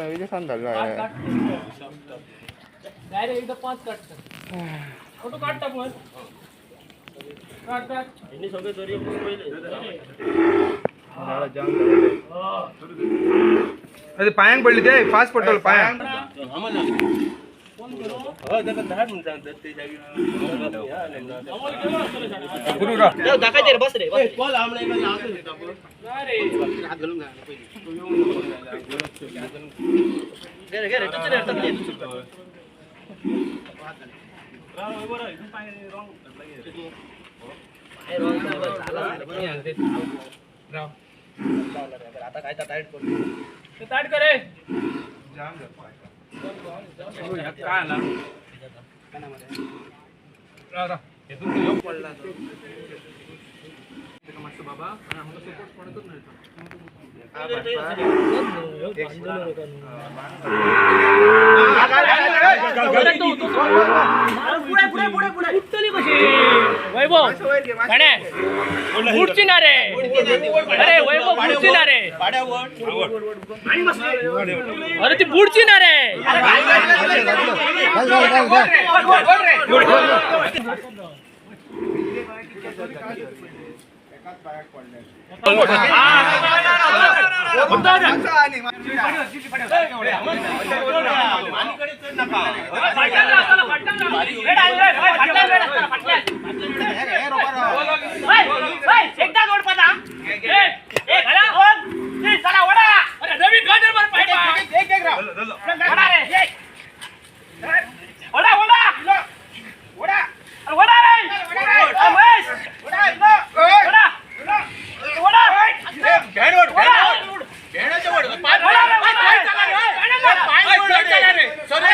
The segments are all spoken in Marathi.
विजय सांग झाला डायरेक्ट एकदा 5 काढतात फोटो काढता पण काढतात यांनी सगळे दोरी पहिले जाम अरे पायांग पडली ते फास्ट पडतो पायांग आम्हाला कोण गेलो हो जरा 10 मिनिट सांगतात ते जागी गुरु रा दाखवायचे रे बस रे बस कॉल आमला इकडे आसं देतो अरे हात घालून घ्या पहिले घे रे टच रे टच आता काय टाईट करतो टाईट करे काय आला रा रा इथून योग पडला तो मस्त बाबा आणि आम्हाला सपोर्ट पडतच नाही वैभव पुढची ना रे अरे वैभव पुढची ना रे अरे ती पुढची ना रे एकदा जोड पदा चला ओढा अरे रवी गाजर मार पाहिजे एक एक राव ओढा रे ओढा ओढा ओढा ओढा रे महेश ओढा ओढा ओढा भेणोड भेणोड भेणाच्या ओढ पाय ओढा रे पाय चला रे सोने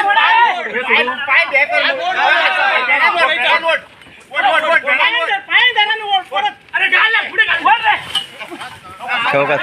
पाय दे कर अरे गाल पुढे गाल रे चौका